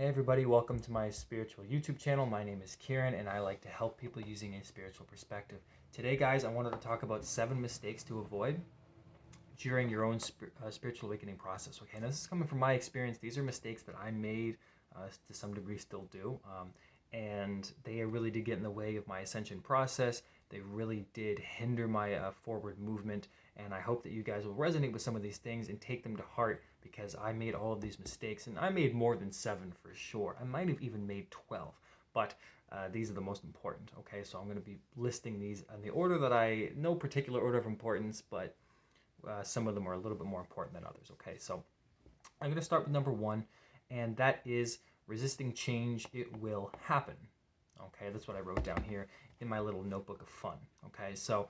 Hey everybody, welcome to my spiritual YouTube channel. My name is Kieran and I like to help people using a spiritual perspective. Today guys, I wanted to talk about 7 mistakes to avoid during your own spiritual awakening process. Okay, now this is coming from my experience. These are mistakes that I made, to some degree still do, and they really did get in the way of my ascension process. They really did hinder my forward movement, and I hope that you guys will resonate with some of these things and take them to heart, because I made all of these mistakes, and I made more than 7 for sure. I might have even made 12, but these are the most important. Okay, so I'm going to be listing these in the order that no particular order of importance, but some of them are a little bit more important than others. Okay, so I'm going to start with number 1, and that is resisting change. It will happen. Okay, that's what I wrote down here in my little notebook of fun. Okay, so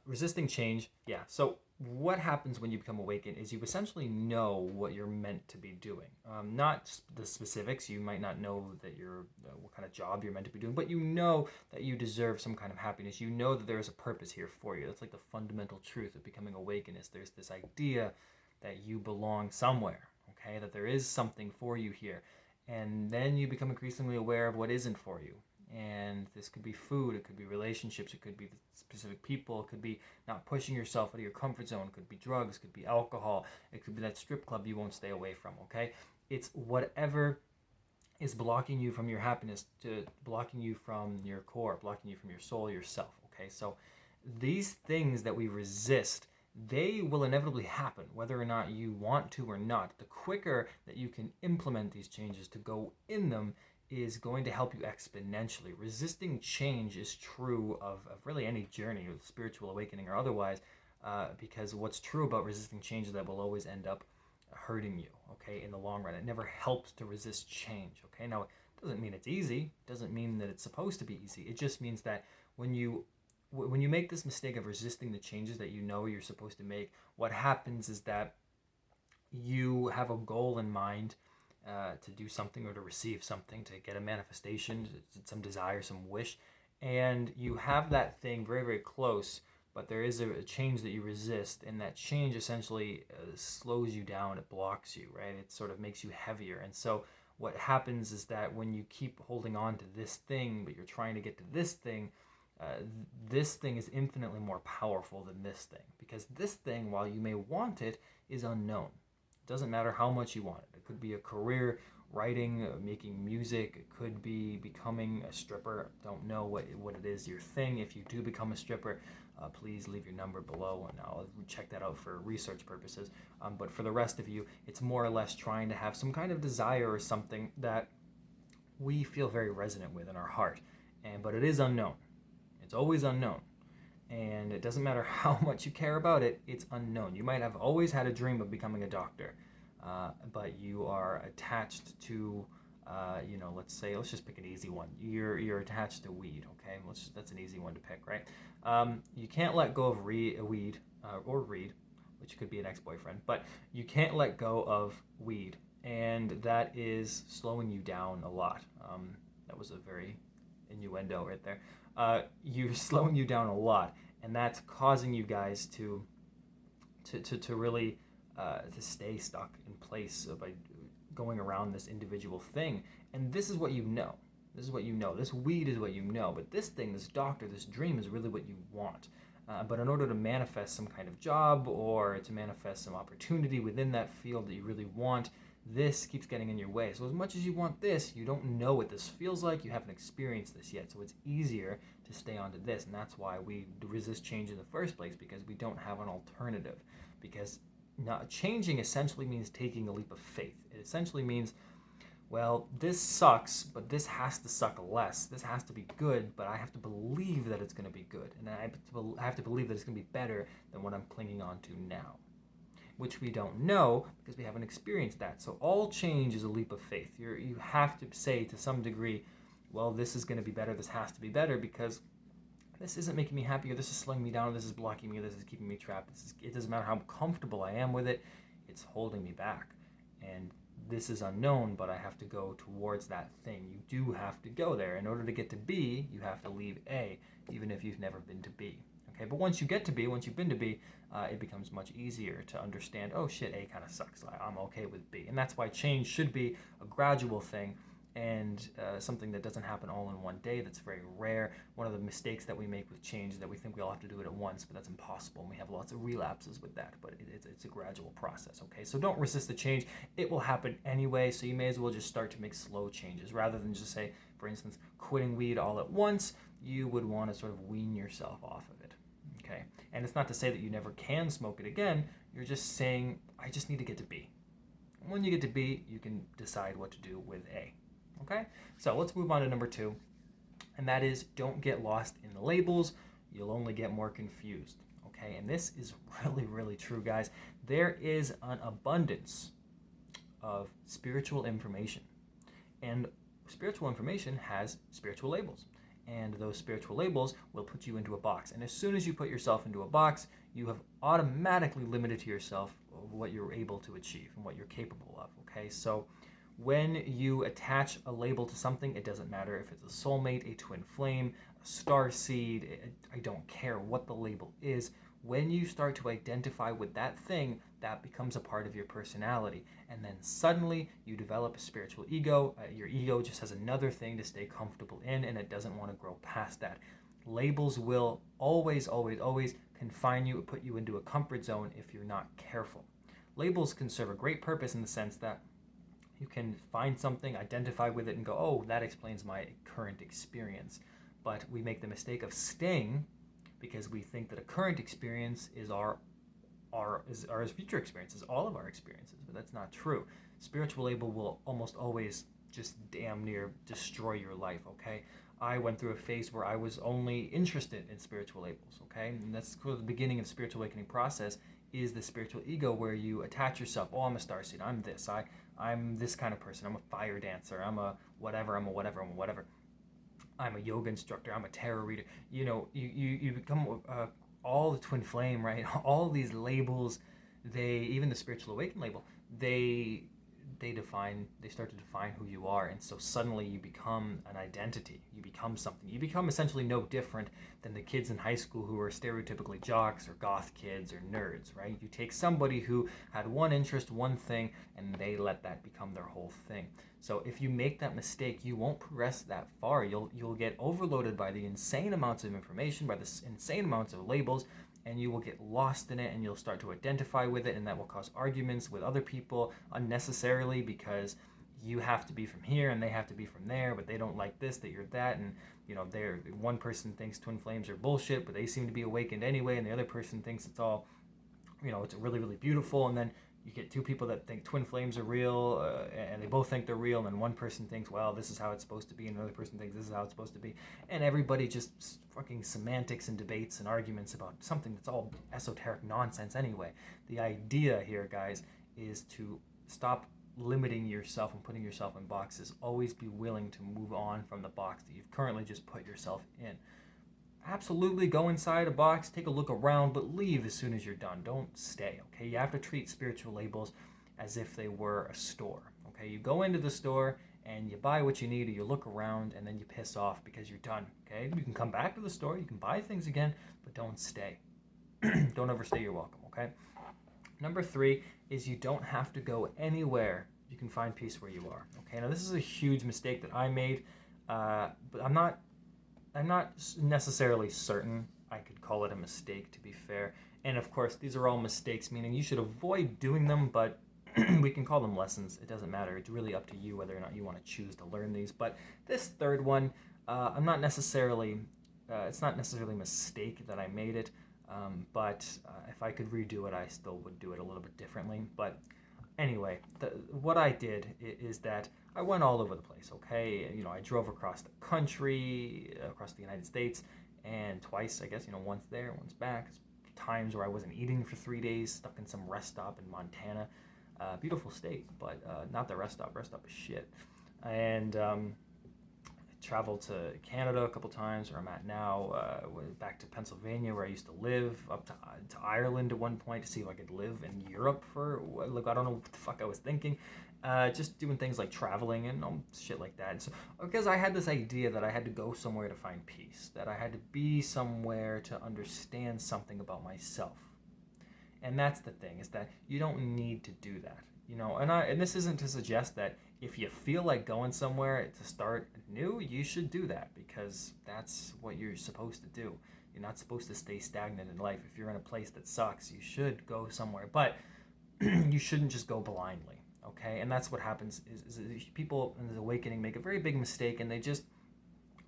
resisting change. Yeah, so what happens when you become awakened is you essentially know what you're meant to be doing. Not the specifics. You might not know that you're what kind of job you're meant to be doing, but you know that you deserve some kind of happiness. You know that there is a purpose here for you. That's like the fundamental truth of becoming awakened. Is there's this idea that you belong somewhere. Okay, that there is something for you here, and then you become increasingly aware of what isn't for you. And this could be food, it could be relationships, it could be specific people, it could be not pushing yourself out of your comfort zone, it could be drugs, it could be alcohol, it could be that strip club you won't stay away from. Okay, it's whatever is blocking you from your happiness, to blocking you from your core, blocking you from your soul, yourself. Okay, so these things that we resist, they will inevitably happen whether or not you want to or not. The quicker that you can implement these changes to go in them is going to help you exponentially. Resisting change is true of really any journey, of spiritual awakening or otherwise, because what's true about resisting change is that will always end up hurting you, okay, in the long run. It never helps to resist change, okay? Now, it doesn't mean it's easy. It doesn't mean that it's supposed to be easy. It just means that when you make this mistake of resisting the changes that you know you're supposed to make, what happens is that you have a goal in mind, to do something or to receive something, to get a manifestation, some desire, some wish, and you have that thing very, very close, but there is a change that you resist, and that change essentially slows you down, it blocks you, right? It sort of makes you heavier. And so what happens is that when you keep holding on to this thing, but you're trying to get to this thing is infinitely more powerful than this thing, because this thing, while you may want it, is unknown. It doesn't matter how much you want it. It could be a career, writing, making music. It could be becoming a stripper. Don't know what it is, your thing. If you do become a stripper, please leave your number below and I'll check that out for research purposes. But for the rest of you, it's more or less trying to have some kind of desire or something that we feel very resonant with in our heart. But it is unknown. It's always unknown. And it doesn't matter how much you care about it, it's unknown. You might have always had a dream of becoming a doctor, but you are attached to, let's just pick an easy one. You're attached to weed, okay? That's an easy one to pick, right? You can't let go of weed, or reed, which could be an ex-boyfriend, but you can't let go of weed, and that is slowing you down a lot. That was a very innuendo right there. You're slowing you down a lot, and that's causing you guys to really to stay stuck in place by going around this individual thing. And this is what you know. This is what you know. This weed is what you know, but this thing, this doctor, this dream is really what you want. But in order to manifest some kind of job or to manifest some opportunity within that field that you really want, this keeps getting in your way. So as much as you want this, you don't know what this feels like. You haven't experienced this yet. So it's easier to stay onto this. And that's why we resist change in the first place, because we don't have an alternative. Because not changing essentially means taking a leap of faith. It essentially means, well, this sucks, but this has to suck less. This has to be good, but I have to believe that it's going to be good. And I have to believe that it's going to be better than what I'm clinging on to now, which we don't know because we haven't experienced that. So all change is a leap of faith. You have to say to some degree, well, this is going to be better, this has to be better, because this isn't making me happy, or this is slowing me down, or this is blocking me, or this is keeping me trapped. It doesn't matter how comfortable I am with it, it's holding me back. And this is unknown, but I have to go towards that thing. You do have to go there. In order to get to B, you have to leave A, even if you've never been to B. Okay, but once you've been to B, it becomes much easier to understand, oh shit, A kind of sucks. I'm okay with B. And that's why change should be a gradual thing, and something that doesn't happen all in one day. That's very rare. One of the mistakes that we make with change is that we think we all have to do it at once, but that's impossible, and we have lots of relapses with that. But it's a gradual process, okay? So don't resist the change. It will happen anyway, so you may as well just start to make slow changes rather than just say, for instance, quitting weed all at once. You would want to sort of wean yourself off of it, okay? And it's not to say that you never can smoke it again. You're just saying, I just need to get to B. When you get to B, you can decide what to do with A. Okay, so let's move on to number 2, and that is don't get lost in the labels. You'll only get more confused. Okay, and this is really, really true, guys. There is an abundance of spiritual information, and spiritual information has spiritual labels, and those spiritual labels will put you into a box. And as soon as you put yourself into a box, you have automatically limited to yourself what you're able to achieve and what you're capable of. Okay, so when you attach a label to something, it doesn't matter if it's a soulmate, a twin flame, a star seed, I don't care what the label is. When you start to identify with that thing, that becomes a part of your personality. And then suddenly you develop a spiritual ego. Your ego just has another thing to stay comfortable in, and it doesn't want to grow past that. Labels will always, always, always confine you, put you into a comfort zone if you're not careful. Labels can serve a great purpose in the sense that you can find something, identify with it, and go, oh, that explains my current experience. But we make the mistake of staying because we think that a current experience is our future experiences, all of our experiences. But that's not true. Spiritual label will almost always just damn near destroy your life, okay? I went through a phase where I was only interested in spiritual labels, okay? And that's sort of the beginning of the spiritual awakening process, is the spiritual ego, where you attach yourself. Oh, I'm a starseed. I'm this. I'm this kind of person. I'm a fire dancer. I'm a whatever. I'm a whatever. I'm a whatever. I'm a yoga instructor. I'm a tarot reader. You know, you become all the twin flame, right? All these labels, even the spiritual awakening label, they start to define who you are. And so suddenly you become an identity. You become something. You become essentially no different than the kids in high school who are stereotypically jocks or goth kids or nerds, right? You take somebody who had one interest, one thing, and they let that become their whole thing. So if you make that mistake, you won't progress that far. You'll get overloaded by the insane amounts of information, by the insane amounts of labels, and you will get lost in it, and you'll start to identify with it, and that will cause arguments with other people unnecessarily, because you have to be from here and they have to be from there, but they don't like this, that you're that, and you know, one person thinks twin flames are bullshit, but they seem to be awakened anyway, and the other person thinks it's all, you know, it's really, really beautiful. And then you get two people that think twin flames are real, and they both think they're real, and then one person thinks, well, this is how it's supposed to be, and another person thinks this is how it's supposed to be, and everybody just fucking semantics and debates and arguments about something that's all esoteric nonsense anyway. The idea here, guys, is to stop limiting yourself and putting yourself in boxes. Always be willing to move on from the box that you've currently just put yourself in. Absolutely go inside a box, take a look around, but leave as soon as you're done. Don't stay, okay? You have to treat spiritual labels as if they were a store, okay? You go into the store and you buy what you need, or you look around and then you piss off because you're done, okay? You can come back to the store, you can buy things again, but don't stay. Don't overstay your welcome, okay? Number 3 is you don't have to go anywhere. You can find peace where you are, okay? Now, this is a huge mistake that I made, but I'm not necessarily certain I could call it a mistake, to be fair. And of course, these are all mistakes, meaning you should avoid doing them, but we can call them lessons. It doesn't matter. It's really up to you whether or not you want to choose to learn these. But this third one, it's not necessarily a mistake that I made it, but if I could redo it, I still would do it a little bit differently. But anyway, what I did is that I went all over the place, okay? You know, I drove across the country, across the United States, and twice, I guess, you know, once there, once back. Times where I wasn't eating for 3 days, stuck in some rest stop in Montana. Beautiful state, but not the rest stop. Rest stop is shit. And I traveled to Canada a couple times, where I'm at now, back to Pennsylvania, where I used to live, up to Ireland at one point to see if I could live in Europe for, look, I don't know what the fuck I was thinking. just doing things like traveling and shit like that. And so, because I had this idea that I had to go somewhere to find peace, that I had to be somewhere to understand something about myself. And that's the thing, is that you don't need to do that. And this isn't to suggest that if you feel like going somewhere to start new, you should do that, because that's what you're supposed to do. You're not supposed to stay stagnant in life. If you're in a place that sucks, you should go somewhere. But you shouldn't just go blindly, okay? And that's what happens is people in the awakening make a very big mistake, and they just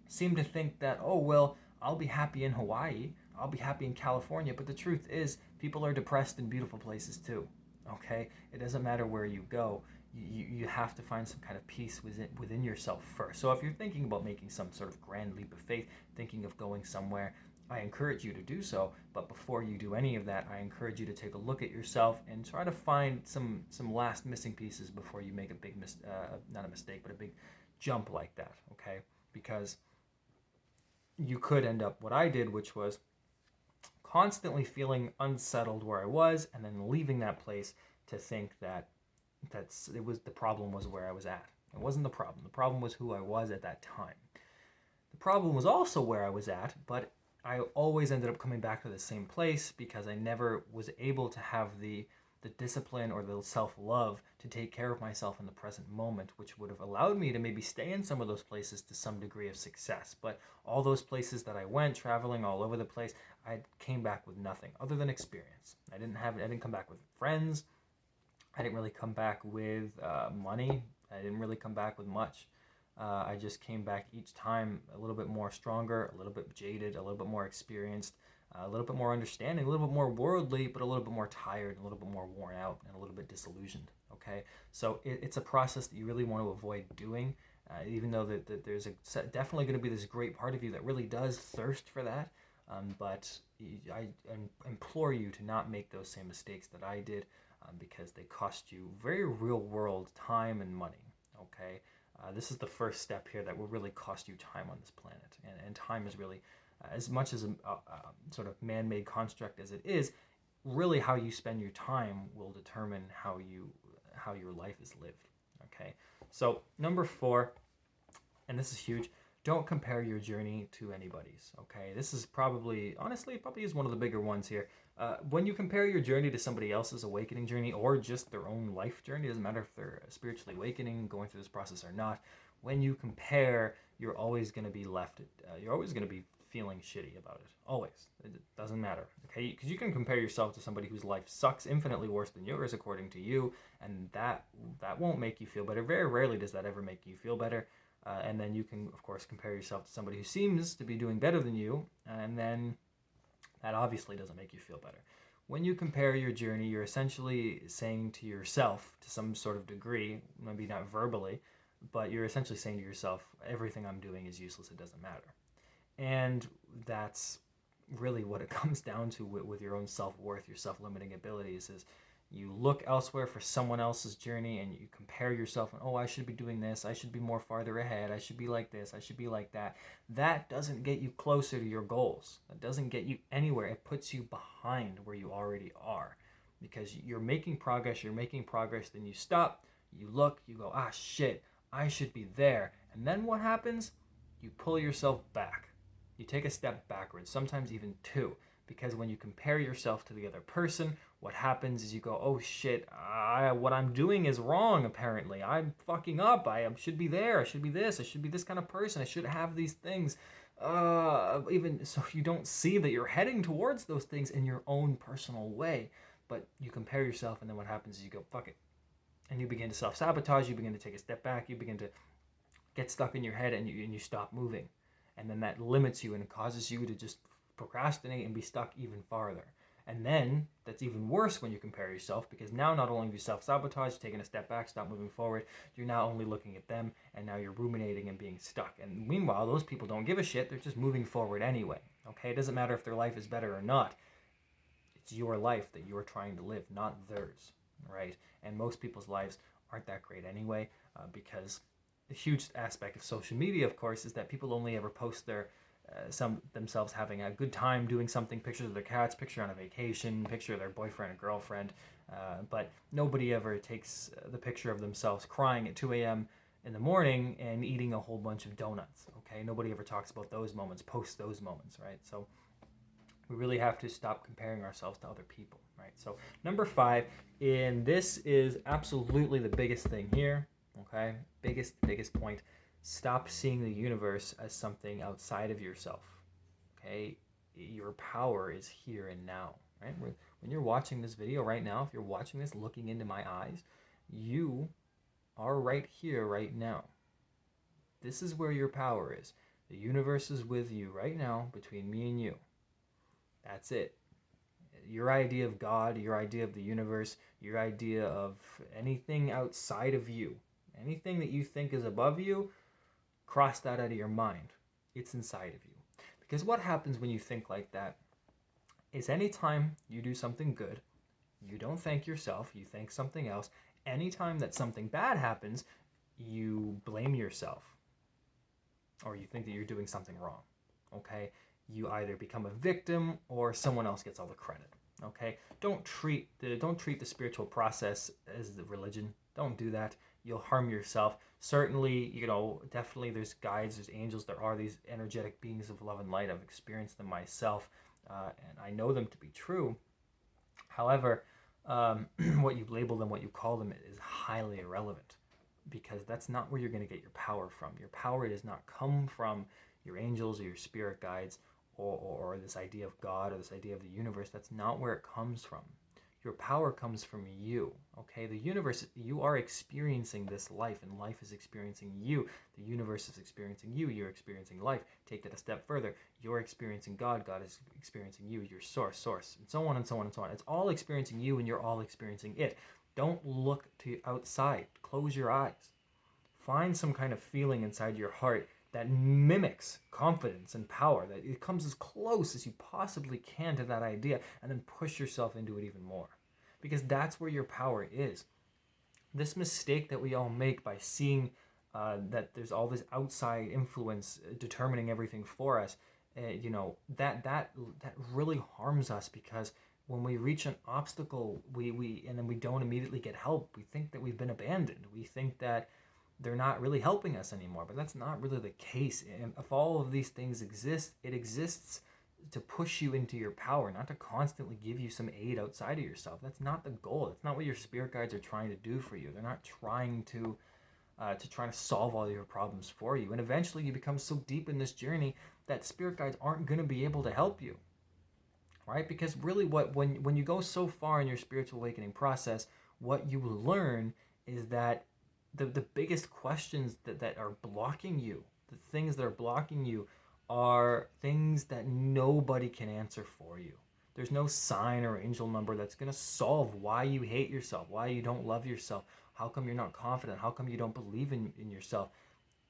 seem to think that, oh, well, I'll be happy in Hawaii, I'll be happy in California. But the truth is, people are depressed in beautiful places too, okay? It doesn't matter where you go. You have to find some kind of peace within yourself first. So if you're thinking about making some sort of grand leap of faith, thinking of going somewhere, I encourage you to do so. But before you do any of that, I encourage you to take a look at yourself and try to find some last missing pieces before you make a big not a mistake, but a big jump like that, okay? Because you could end up what I did, which was constantly feeling unsettled where I was, and then leaving that place to think that the problem was where I was at. It wasn't the problem. The problem was who I was at that time. The problem was also where I was at, but I always ended up coming back to the same place because I never was able to have the discipline or the self-love to take care of myself in the present moment, which would have allowed me to maybe stay in some of those places to some degree of success. But all those places that I went, traveling all over the place, I came back with nothing other than experience. I didn't come back with friends. I didn't really come back with money. I didn't really come back with much. I just came back each time a little bit more stronger, a little bit jaded, a little bit more experienced, a little bit more understanding, a little bit more worldly, but a little bit more tired, a little bit more worn out, and a little bit disillusioned. Okay, so it's a process that you really want to avoid doing, even though that there's definitely going to be this great part of you that really does thirst for that. But I implore you to not make those same mistakes that I did, because they cost you very real world time and money. Okay. This is the first step here that will really cost you time on this planet. And time is really, as much as a sort of man-made construct as it is, really how you spend your time will determine how your life is lived. Okay, so number 4, and this is huge, don't compare your journey to anybody's. Okay, this is probably, honestly, it probably is one of the bigger ones here. When you compare your journey to somebody else's awakening journey, or just their own life journey, it doesn't matter if they're spiritually awakening, going through this process or not, when you compare, you're always going to be you're always going to be feeling shitty about it. Always. It doesn't matter. Okay, because you can compare yourself to somebody whose life sucks infinitely worse than yours, according to you, and that won't make you feel better. Very rarely does that ever make you feel better. And then you can, of course, compare yourself to somebody who seems to be doing better than you, and then that obviously doesn't make you feel better. When you compare your journey, you're essentially saying to yourself, to some sort of degree, maybe not verbally, but you're essentially saying to yourself, everything I'm doing is useless, it doesn't matter. And that's really what it comes down to with your own self-worth, your self-limiting abilities, is you look elsewhere for someone else's journey and you compare yourself and, oh, I should be doing this, I should be more farther ahead, I should be like this, I should be like that. That doesn't get you closer to your goals. That doesn't get you anywhere. It puts you behind where you already are, because you're making progress, then you stop, you look, you go, ah, shit, I should be there. And then what happens? You pull yourself back. You take a step backwards, sometimes even 2. Because when you compare yourself to the other person, what happens is you go, oh shit, what I'm doing is wrong apparently. I'm fucking up. I should be there. I should be this. I should be this kind of person. I should have these things. Even so, you don't see that you're heading towards those things in your own personal way. But you compare yourself, and then what happens is you go, fuck it. And you begin to self-sabotage. You begin to take a step back. You begin to get stuck in your head, and you stop moving. And then that limits you and causes you to just procrastinate and be stuck even farther. And then that's even worse when you compare yourself, because now not only have you self-sabotage, taking a step back, stop moving forward, you're now only looking at them, and now you're ruminating and being stuck. And meanwhile, those people don't give a shit. They're just moving forward anyway. Okay, it doesn't matter if their life is better or not. It's your life that you're trying to live, not theirs, right? And most people's lives aren't that great anyway, because the huge aspect of social media, of course, is that people only ever post themselves having a good time doing something, pictures of their cats, picture on a vacation, picture of their boyfriend or girlfriend, But nobody ever takes the picture of themselves crying at 2 a.m. in the morning and eating a whole bunch of donuts. Okay, nobody ever talks about those moments, post those moments, right? So we really have to stop comparing ourselves to other people, right? So number 5, and this is absolutely the biggest thing here, okay? Biggest point. Stop seeing the universe as something outside of yourself, okay? Your power is here and now, right? When you're watching this video right now, if you're watching this looking into my eyes, you are right here, right now. This is where your power is. The universe is with you right now, between me and you. That's it. Your idea of God, your idea of the universe, your idea of anything outside of you, anything that you think is above you, cross that out of your mind. It's inside of you. Because what happens when you think like that is anytime you do something good, you don't thank yourself, you thank something else. Anytime that something bad happens, you blame yourself. Or you think that you're doing something wrong. Okay? You either become a victim or someone else gets all the credit. Okay? Don't treat the spiritual process as the religion. Don't do that. You'll harm yourself. Certainly, definitely there's guides, there's angels, there are these energetic beings of love and light. I've experienced them myself, and I know them to be true. However, what you label them, what you call them, is highly irrelevant, because that's not where you're going to get your power from. Your power does not come from your angels or your spirit guides or this idea of God or this idea of the universe. That's not where it comes from. Your power comes from you, okay? The universe, you are experiencing this life, and life is experiencing you. The universe is experiencing you. You're experiencing life. Take that a step further. You're experiencing God. God is experiencing you, your source, and so on and so on and so on. It's all experiencing you, and you're all experiencing it. Don't look to outside. Close your eyes. Find some kind of feeling inside your heart that mimics confidence and power, that it comes as close as you possibly can to that idea, and then push yourself into it even more. Because that's where your power is. This mistake that we all make by seeing that there's all this outside influence determining everything for us, that really harms us, because when we reach an obstacle, and then we don't immediately get help, we think that we've been abandoned. We think that they're not really helping us anymore, but that's not really the case. And if all of these things exist, it exists to push you into your power, not to constantly give you some aid outside of yourself. That's not the goal. That's not what your spirit guides are trying to do for you. They're not trying to solve all your problems for you. And eventually you become so deep in this journey that spirit guides aren't going to be able to help you, right? Because really when you go so far in your spiritual awakening process, what you learn is that the biggest questions that are blocking you, the things that are blocking you, are things that nobody can answer for you. There's no sign or angel number that's going to solve why you hate yourself, why you don't love yourself, how come you're not confident, how come you don't believe in yourself.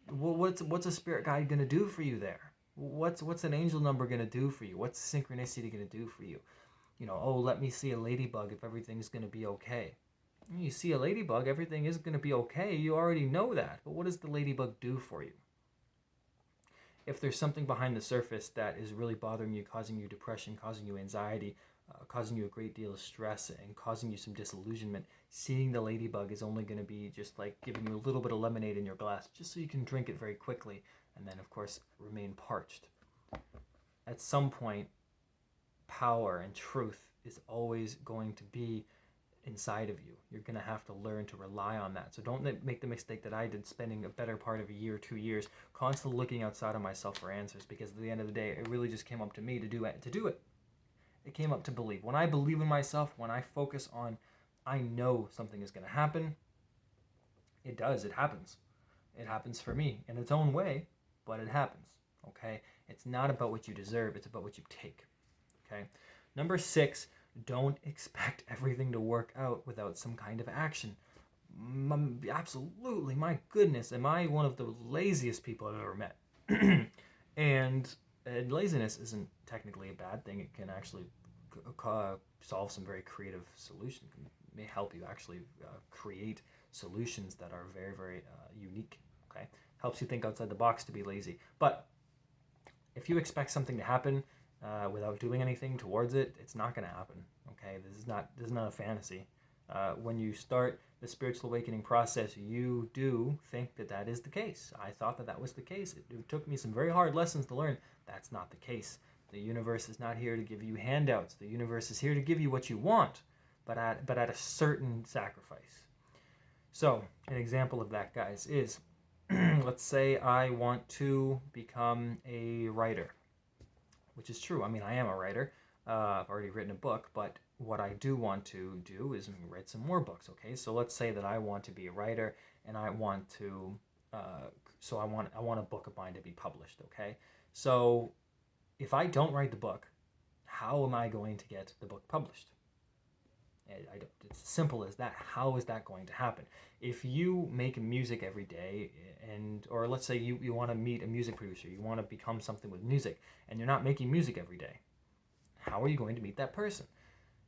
What's a spirit guide going to do for you there? What's an angel number going to do for you? What's synchronicity going to do for you? Let me see a ladybug if everything's going to be okay. You see a ladybug, everything is going to be okay. You already know that. But what does the ladybug do for you? If there's something behind the surface that is really bothering you, causing you depression, causing you anxiety, causing you a great deal of stress, and causing you some disillusionment, seeing the ladybug is only going to be just like giving you a little bit of lemonade in your glass, just so you can drink it very quickly, and then, of course, remain parched. At some point, power and truth is always going to be inside of you. You're going to have to learn to rely on that. So don't make the mistake that I did, spending a better part of a year, 2 years, constantly looking outside of myself for answers, because at the end of the day, it really just came up to me to do it. It came up to believe. When I believe in myself, when I focus on, I know something is going to happen, it does. It happens. It happens for me in its own way, but it happens. Okay? It's not about what you deserve. It's about what you take. Okay? Number 6, don't expect everything to work out without some kind of action. Absolutely, my goodness, am I one of the laziest people I've ever met? and laziness isn't technically a bad thing. It can actually solve some very creative solutions. It may help you actually create solutions that are very, very unique. Okay, helps you think outside the box to be lazy. But if you expect something to happen without doing anything towards it, it's not going to happen. Okay, this is not a fantasy. When you start the spiritual awakening process, you do think that that is the case. I thought that that was the case. It took me some very hard lessons to learn that's not the case. The universe is not here to give you handouts. The universe is here to give you what you want, but at a certain sacrifice. So, an example of that, guys, is let's say I want to become a writer, which is true. I mean, I am a writer. I've already written a book, but what I do want to do is write some more books, okay? So let's say that I want to be a writer and I want to, so I want a book of mine to be published, okay? So if I don't write the book, how am I going to get the book published? It's as simple as that. How is that going to happen? If you make music every day, or let's say you want to meet a music producer, you want to become something with music, and you're not making music every day, how are you going to meet that person?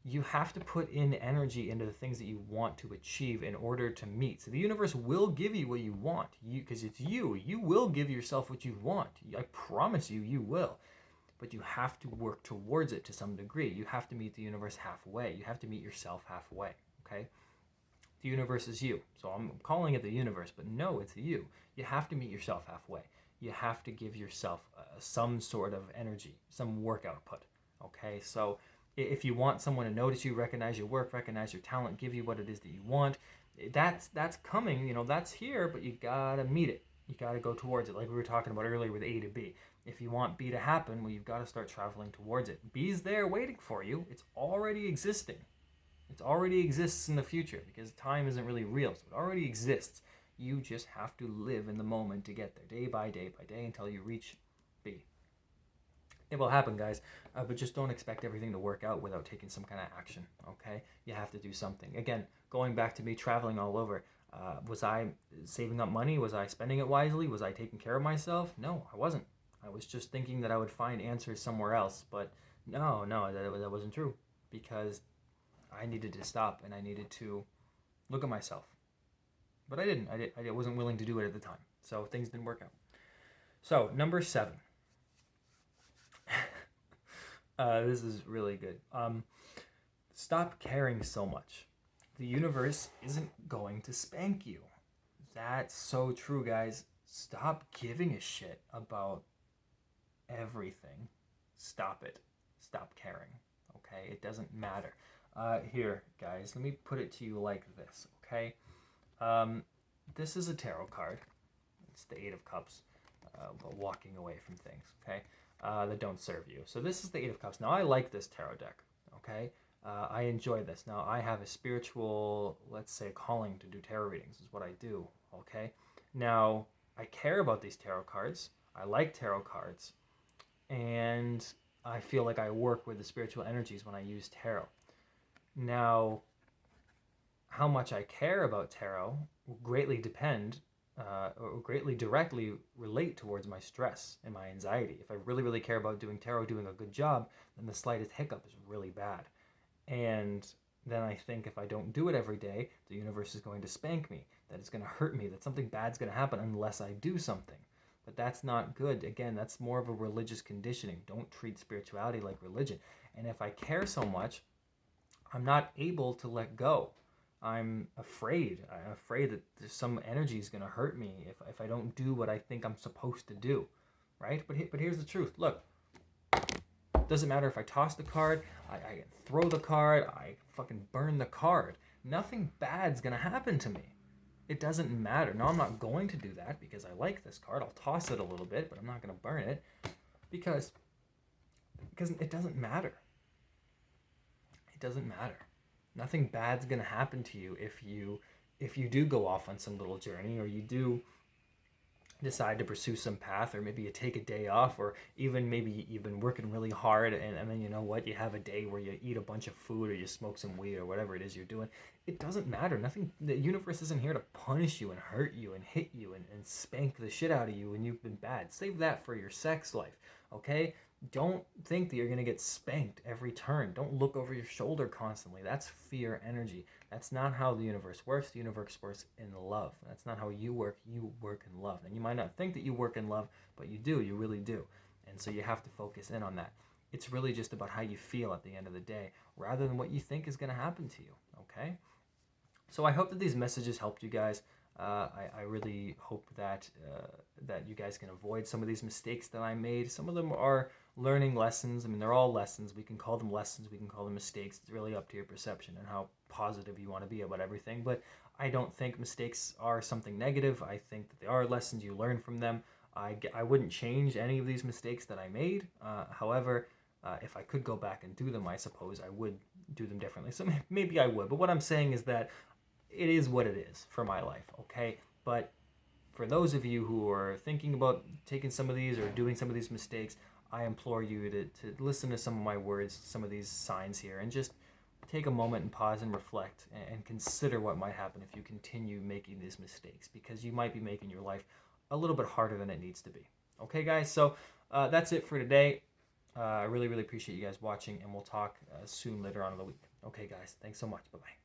You have to put in energy into the things that you want to achieve in order to meet. So the universe will give you what you want, because it's you. You will give yourself what you want. I promise you, you will. But you have to work towards it to some degree. You have to meet the universe halfway. You have to meet yourself halfway, okay? The universe is you. So I'm calling it the universe, but no, it's you. You have to meet yourself halfway. You have to give yourself some sort of energy, some work output, okay? So if you want someone to notice you, recognize your work, recognize your talent, give you what it is that you want, that's coming, that's here, but you gotta meet it. You gotta go towards it, like we were talking about earlier with A to B. If you want B to happen, well, you've got to start traveling towards it. B's there waiting for you. It's already existing. It already exists in the future because time isn't really real, so it already exists. You just have to live in the moment to get there, day by day until you reach B. It will happen, guys, but just don't expect everything to work out without taking some kind of action, okay? You have to do something. Again, going back to me traveling all over, was I saving up money? Was I spending it wisely? Was I taking care of myself? No, I wasn't. I was just thinking that I would find answers somewhere else, but no, that wasn't true, because I needed to stop and I needed to look at myself. But I didn't. I wasn't willing to do it at the time, so things didn't work out. So, number 7. This is really good. Stop caring so much. The universe isn't going to spank you. That's so true, guys. Stop giving a shit about everything. Stop it. Stop caring. Okay? It doesn't matter. Here, guys, let me put it to you like this, okay? This is a tarot card. It's the 8 of Cups, walking away from things, okay? That don't serve you. So this is the 8 of Cups. Now, I like this tarot deck, okay? I enjoy this. Now, I have a spiritual, let's say, calling to do tarot readings is what I do, okay? Now, I care about these tarot cards. I like tarot cards. And I feel like I work with the spiritual energies when I use tarot. Now, how much I care about tarot will greatly depend, or greatly directly relate towards my stress and my anxiety. If I really, really care about doing tarot, doing a good job, then the slightest hiccup is really bad. And then I think if I don't do it every day, the universe is going to spank me, that it's going to hurt me, that something bad's going to happen unless I do something. But that's not good. Again, that's more of a religious conditioning. Don't treat spirituality like religion. And if I care so much, I'm not able to let go. I'm afraid. I'm afraid that there's some energy is going to hurt me if I don't do what I think I'm supposed to do, right? But here's the truth. Look, doesn't matter if I toss the card, I throw the card, I fucking burn the card. Nothing bad's going to happen to me. It doesn't matter. Now, I'm not going to do that because I like this card. I'll toss it a little bit, but I'm not going to burn it because it doesn't matter. It doesn't matter. Nothing bad's going to happen to you if you do go off on some little journey, or you do decide to pursue some path, or maybe you take a day off, or even maybe you've been working really hard and then you know what, you have a day where you eat a bunch of food or you smoke some weed or whatever it is you're doing. It doesn't matter. Nothing. The universe isn't here to punish you and hurt you and hit you and spank the shit out of you when you've been bad. Save that for your sex life, okay? Don't think that you're going to get spanked every turn. Don't look over your shoulder constantly. That's fear energy. That's not how the universe works. The universe works in love. That's not how you work. You work in love. And you might not think that you work in love, but you do. You really do. And so you have to focus in on that. It's really just about how you feel at the end of the day, rather than what you think is going to happen to you, okay? So I hope that these messages helped you guys. I really hope that that you guys can avoid some of these mistakes that I made. Some of them are learning lessons. I mean, they're all lessons. We can call them lessons. We can call them mistakes. It's really up to your perception and how positive you want to be about everything. But I don't think mistakes are something negative. I think that they are lessons. You learn from them. I wouldn't change any of these mistakes that I made. However, if I could go back and do them, I suppose I would do them differently. So maybe I would. But what I'm saying is that it is what it is for my life, okay? But for those of you who are thinking about taking some of these or doing some of these mistakes, I implore you to listen to some of my words, some of these signs here, and just take a moment and pause and reflect and consider what might happen if you continue making these mistakes, because you might be making your life a little bit harder than it needs to be. Okay, guys? So that's it for today. I really, really appreciate you guys watching, and we'll talk soon later on in the week. Okay, guys. Thanks so much. Bye-bye.